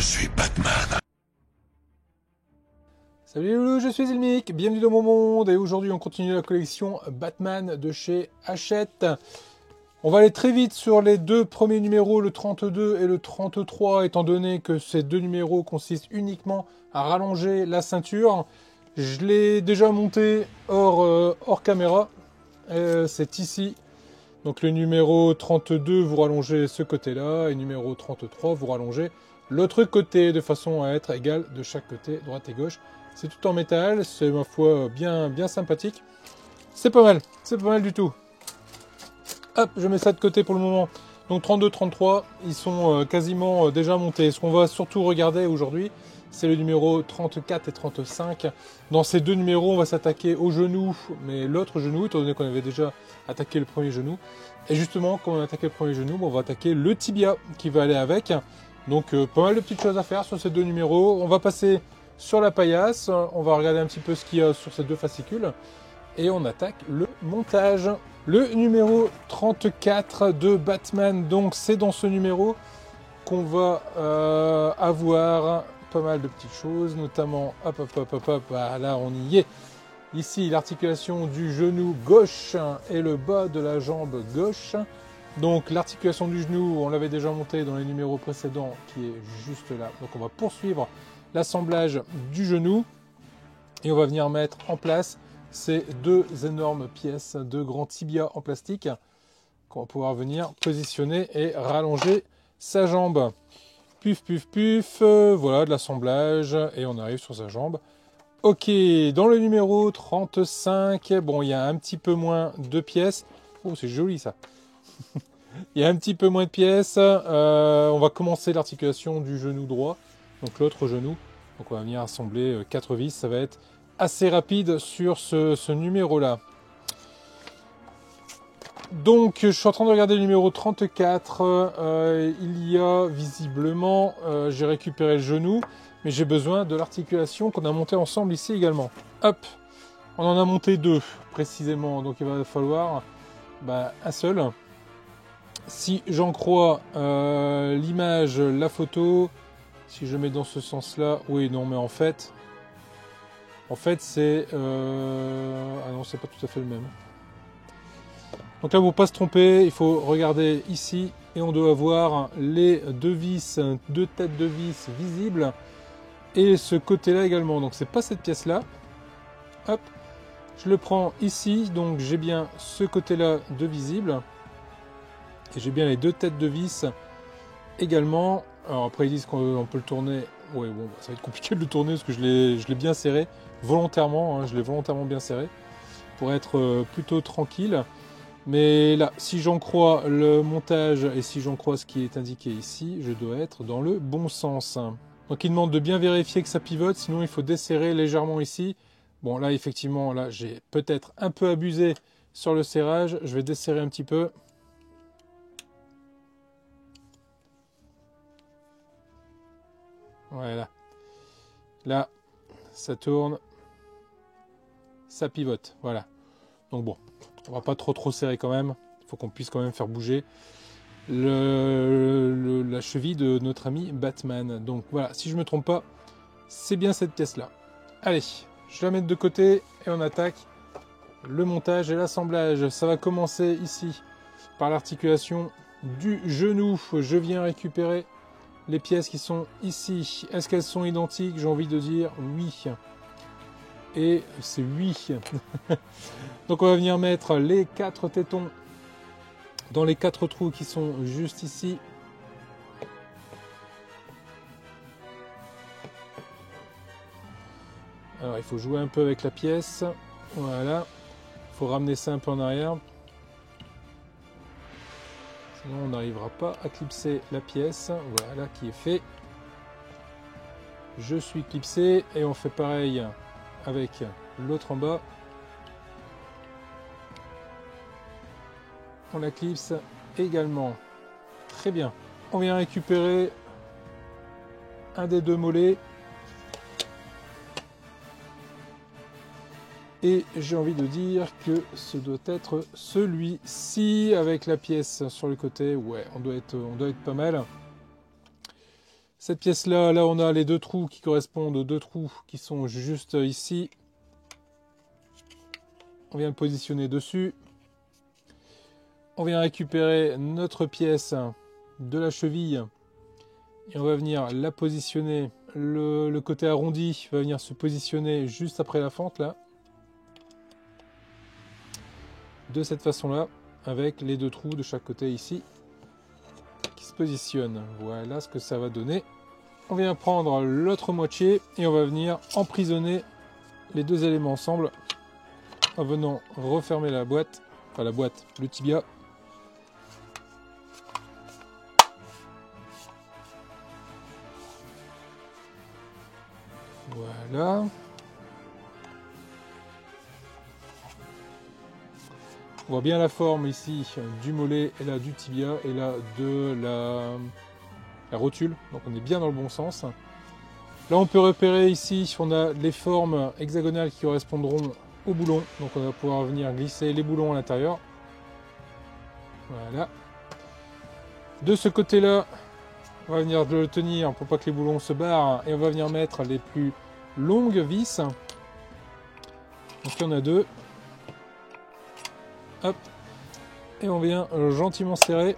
suis Batman. Salut les loulous, je suis Zilmic, bienvenue dans mon monde et aujourd'hui on continue la collection Batman de chez Hachette. On va aller très vite sur les deux premiers numéros, le 32 et le 33, étant donné que ces deux numéros consistent uniquement à rallonger la ceinture. Je l'ai déjà monté hors caméra, c'est ici. Donc le numéro 32, vous rallongez ce côté-là, et numéro 33, vous rallongez l'autre côté, de façon à être égal de chaque côté, droite et gauche. C'est tout en métal, c'est ma foi bien sympathique. C'est pas mal du tout. Hop, je mets ça de côté pour le moment. Donc 32, 33, ils sont quasiment déjà montés. Ce qu'on va surtout regarder aujourd'hui, c'est le numéro 34 et 35. Dans ces deux numéros, on va s'attaquer au genou, mais l'autre genou, étant donné qu'on avait déjà attaqué le premier genou. Et justement, quand on a attaqué le premier genou, on va attaquer le tibia qui va aller avec. Donc pas mal de petites choses à faire sur ces deux numéros. On va passer sur la paillasse, on va regarder un petit peu ce qu'il y a sur ces deux fascicules. Et on attaque le montage. Le numéro 34 de Batman, donc c'est dans ce numéro qu'on va avoir pas mal de petites choses, notamment, là on y est. Ici, l'articulation du genou gauche et le bas de la jambe gauche. Donc l'articulation du genou, on l'avait déjà monté dans les numéros précédents, qui est juste là. Donc on va poursuivre l'assemblage du genou et on va venir mettre en place ces deux énormes pièces de grands tibias en plastique qu'on va pouvoir venir positionner et rallonger sa jambe. Puf, voilà de l'assemblage et on arrive sur sa jambe. Ok, dans le numéro 35, bon, il y a un petit peu moins de pièces. Oh, c'est joli ça. Il y a un petit peu moins de pièces. On va commencer l'articulation du genou droit, donc l'autre genou. Donc on va venir assembler 4 vis, ça va être assez rapide sur ce numéro-là. Donc je suis en train de regarder le numéro 34. Il y a visiblement, j'ai récupéré le genou, mais j'ai besoin de l'articulation qu'on a montée ensemble ici également. Hop, on en a monté deux précisément, donc il va falloir un seul. Si j'en crois l'image, la photo, si je mets dans ce sens-là, oui, non, mais en fait c'est... Ah non, c'est pas tout à fait le même. Donc là, pour ne pas se tromper, il faut regarder ici, et on doit avoir les deux vis, deux têtes de vis visibles, et ce côté-là également. Donc c'est pas cette pièce-là. Hop, je le prends ici, donc j'ai bien ce côté-là de visible, et j'ai bien les deux têtes de vis également. Alors après ils disent qu'on peut le tourner. Ouais, bon, ça va être compliqué de le tourner parce que je l'ai bien serré volontairement, hein, je l'ai volontairement bien serré pour être plutôt tranquille. Mais là, si j'en crois le montage et si j'en crois ce qui est indiqué ici, je dois être dans le bon sens. Donc il demande de bien vérifier que ça pivote, sinon il faut desserrer légèrement ici. Bon là effectivement, là j'ai peut-être un peu abusé sur le serrage, je vais desserrer un petit peu. Voilà. Là, ça tourne, ça pivote, voilà. Donc bon, on va pas trop serrer quand même. Il faut qu'on puisse quand même faire bouger la cheville de notre ami Batman. Donc voilà, si je me trompe pas, c'est bien cette pièce-là. Allez, je la mets de côté et on attaque le montage et l'assemblage. Ça va commencer ici par l'articulation du genou. Je viens récupérer les pièces qui sont ici. Est-ce qu'elles sont identiques? J'ai envie de dire oui. Et c'est oui. Donc on va venir mettre les 4 tétons dans les 4 trous qui sont juste ici. Alors il faut jouer un peu avec la pièce. Voilà. Il faut ramener ça un peu en arrière. Sinon on n'arrivera pas à clipser la pièce. Voilà qui est fait. Je suis clipsé et on fait pareil avec l'autre en bas. On la clipse également. Très bien. On vient récupérer un des deux mollets. Et j'ai envie de dire que ce doit être celui-ci avec la pièce sur le côté. Ouais, on doit être pas mal. Cette pièce-là, là, on a les 2 trous qui correspondent aux 2 trous qui sont juste ici. On vient le positionner dessus. On vient récupérer notre pièce de la cheville. Et on va venir la positionner. Le côté arrondi va venir se positionner juste après la fente, là. De cette façon-là, avec les 2 trous de chaque côté ici, qui se positionnent. Voilà ce que ça va donner. On vient prendre l'autre moitié et on va venir emprisonner les 2 éléments ensemble en venant refermer la boîte, enfin la boîte, le tibia. Voilà. On voit bien la forme ici du mollet et là du tibia et là de la rotule. Donc on est bien dans le bon sens. Là on peut repérer ici, on a les formes hexagonales qui correspondront au boulon. Donc on va pouvoir venir glisser les boulons à l'intérieur. Voilà. De ce côté-là, on va venir le tenir pour pas que les boulons se barrent. Et on va venir mettre les plus longues vis. Donc il y en a 2. Hop. Et on vient gentiment serrer.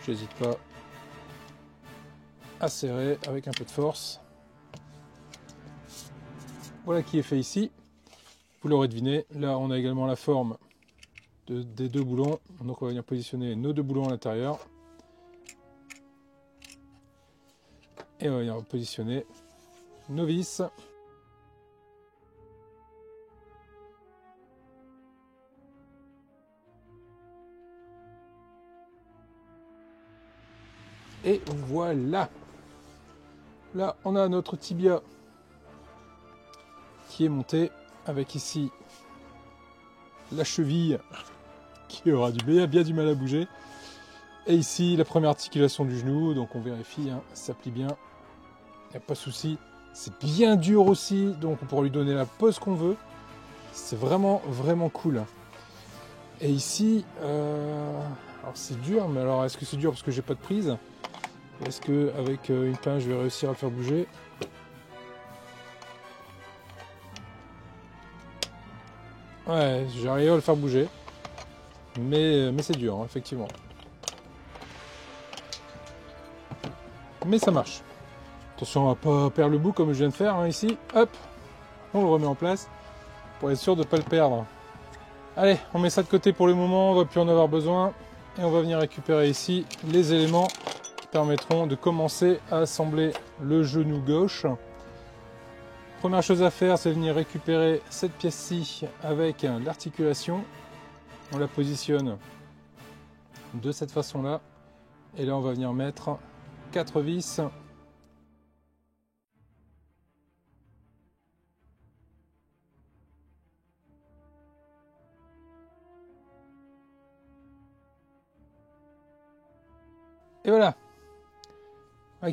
J'hésite pas à serrer avec un peu de force. Voilà qui est fait ici. Vous l'aurez deviné, là on a également la forme des 2 boulons. Donc on va venir positionner nos 2 boulons à l'intérieur. Et on va venir positionner nos vis. Et voilà. Là, on a notre tibia qui est monté avec ici la cheville qui aura bien du mal à bouger. Et ici, la première articulation du genou. Donc, on vérifie, hein, ça plie bien. Il n'y a pas de souci. C'est bien dur aussi. Donc, on pourra lui donner la pose qu'on veut. C'est vraiment, vraiment cool. Et ici, alors c'est dur. Mais alors, est-ce que c'est dur parce que j'ai pas de prise ? Est-ce qu'avec une pince, je vais réussir à le faire bouger? Ouais, j'arrive à le faire bouger. Mais c'est dur, hein, effectivement. Mais ça marche. Attention à pas perdre le bout comme je viens de faire, hein, ici. Hop, on le remet en place pour être sûr de ne pas le perdre. Allez, on met ça de côté pour le moment, on va plus en avoir besoin. Et on va venir récupérer ici les éléments permettront de commencer à assembler le genou gauche. Première chose à faire, c'est venir récupérer cette pièce-ci avec l'articulation. On la positionne de cette façon-là. Et là, on va venir mettre 4 vis. Et voilà,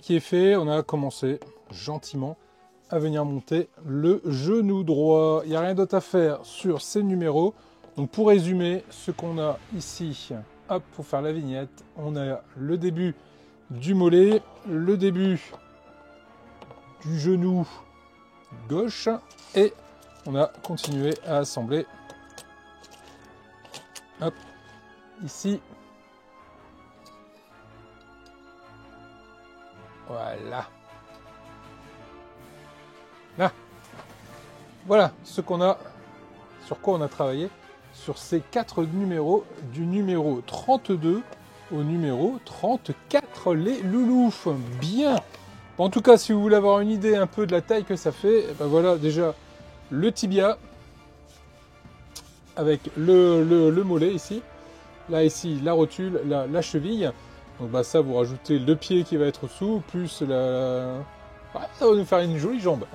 qui est fait, on a commencé gentiment à venir monter le genou droit. Il n'y a rien d'autre à faire sur ces numéros. Donc pour résumer, ce qu'on a ici, hop, pour faire la vignette, on a le début du mollet, le début du genou gauche et on a continué à assembler, hop, ici. Voilà. Là. Voilà ce qu'on a, sur quoi on a travaillé sur ces 4 numéros, du numéro 32 au numéro 34, les loulous. Bien. Bon, en tout cas, si vous voulez avoir une idée un peu de la taille que ça fait, ben voilà déjà le tibia avec le mollet ici. Là, ici, la rotule, la cheville. Donc bah ça, vous rajoutez le pied qui va être sous, plus la... Ouais, ça va nous faire une jolie jambe.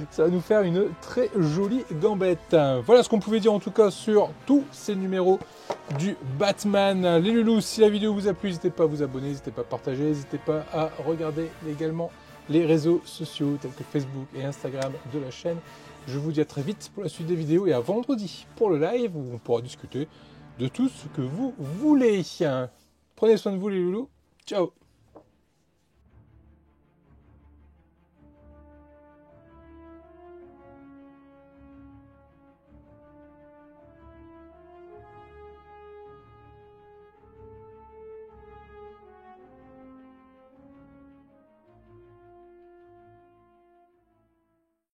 Ça va nous faire une très jolie gambette. Voilà ce qu'on pouvait dire en tout cas sur tous ces numéros du Batman. Les loulous, si la vidéo vous a plu, n'hésitez pas à vous abonner, n'hésitez pas à partager, n'hésitez pas à regarder également les réseaux sociaux tels que Facebook et Instagram de la chaîne. Je vous dis à très vite pour la suite des vidéos et à vendredi pour le live où on pourra discuter de tout ce que vous voulez. Prenez soin de vous les loulous. Ciao.